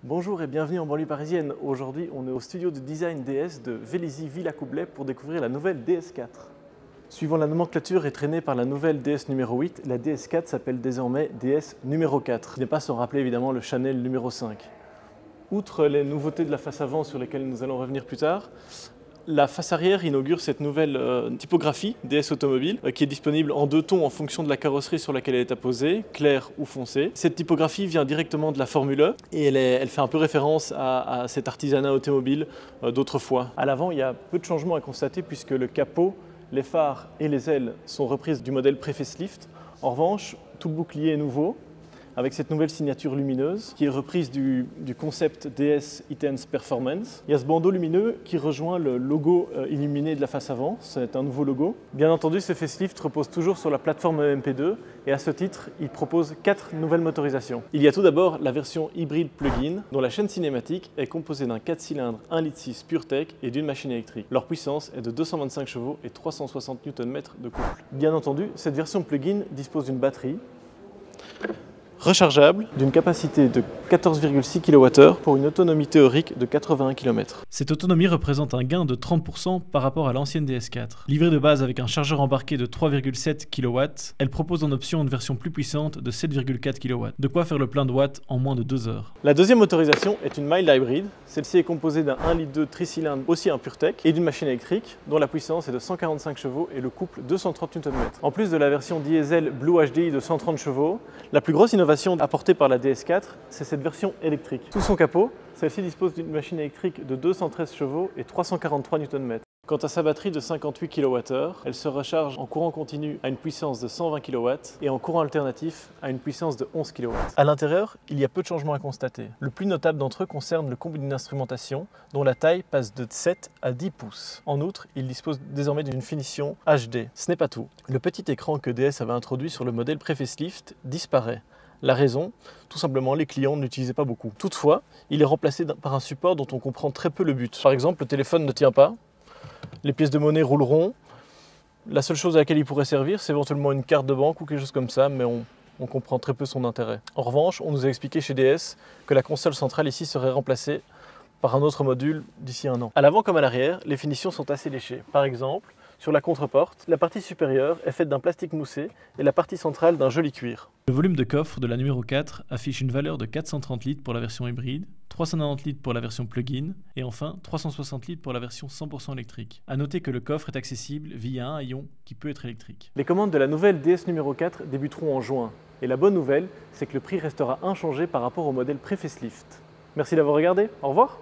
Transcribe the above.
Bonjour et bienvenue en banlieue parisienne. Aujourd'hui, on est au studio de design DS de Vélizy Villacoublay pour découvrir la nouvelle DS4. Suivant la nomenclature et traînée par la nouvelle DS numéro 8, la DS4 s'appelle désormais DS numéro 4. Ce n'est pas sans rappeler évidemment le Chanel numéro 5. Outre les nouveautés de la face avant sur lesquelles nous allons revenir plus tard, la face arrière inaugure cette nouvelle typographie DS Automobile qui est disponible en deux tons en fonction de la carrosserie sur laquelle elle est apposée, clair ou foncé. Cette typographie vient directement de la Formule E et elle fait un peu référence à cet artisanat automobile d'autrefois. À l'avant, il y a peu de changements à constater puisque le capot, les phares et les ailes sont reprises du modèle pré-facelift. En revanche, tout le bouclier est nouveau, avec cette nouvelle signature lumineuse qui est reprise du concept DS E-Tense Performance. Il y a ce bandeau lumineux qui rejoint le logo illuminé de la face avant, c'est un nouveau logo. Bien entendu, ce facelift repose toujours sur la plateforme EMP2 et à ce titre, il propose 4 nouvelles motorisations. Il y a tout d'abord la version hybride plug-in dont la chaîne cinématique est composée d'un 4 cylindres 1,6 L PureTech et d'une machine électrique. Leur puissance est de 225 chevaux et 360 Nm de couple. Bien entendu, cette version plug-in dispose d'une batterie rechargeable d'une capacité de 14,6 kWh pour une autonomie théorique de 81 km. Cette autonomie représente un gain de 30% par rapport à l'ancienne DS4. Livrée de base avec un chargeur embarqué de 3,7 kW, elle propose en option une version plus puissante de 7,4 kW, de quoi faire le plein de watts en moins de 2 heures. La deuxième motorisation est une mild hybrid. Celle-ci est composée d'un 1,2 L tricylindre, aussi un PureTech, et d'une machine électrique dont la puissance est de 145 chevaux et le couple 230 Nm. En plus de la version diesel Blue HDI de 130 chevaux, la plus grosse innovation apportée par la DS4, c'est cette version électrique. Sous son capot, celle-ci dispose d'une machine électrique de 213 chevaux et 343 Nm. Quant à sa batterie de 58 kWh, elle se recharge en courant continu à une puissance de 120 kW et en courant alternatif à une puissance de 11 kW. À l'intérieur, il y a peu de changements à constater. Le plus notable d'entre eux concerne le combi d'instrumentation, dont la taille passe de 7 à 10 pouces. En outre, il dispose désormais d'une finition HD. Ce n'est pas tout. Le petit écran que DS avait introduit sur le modèle pré-facelift disparaît. La raison, tout simplement, les clients ne l'utilisaient pas beaucoup. Toutefois, il est remplacé par un support dont on comprend très peu le but. Par exemple, le téléphone ne tient pas, les pièces de monnaie rouleront. La seule chose à laquelle il pourrait servir, c'est éventuellement une carte de banque ou quelque chose comme ça, mais on comprend très peu son intérêt. En revanche, on nous a expliqué chez DS que la console centrale ici serait remplacée par un autre module d'ici un an. À l'avant comme à l'arrière, les finitions sont assez léchées. Par exemple, sur la contreporte, la partie supérieure est faite d'un plastique moussé et la partie centrale d'un joli cuir. Le volume de coffre de la numéro 4 affiche une valeur de 430 litres pour la version hybride, 390 litres pour la version plug-in et enfin 360 litres pour la version 100% électrique. A noter que le coffre est accessible via un haillon qui peut être électrique. Les commandes de la nouvelle DS numéro 4 débuteront en juin. Et la bonne nouvelle, c'est que le prix restera inchangé par rapport au modèle pré-facelift. Merci d'avoir regardé, au revoir.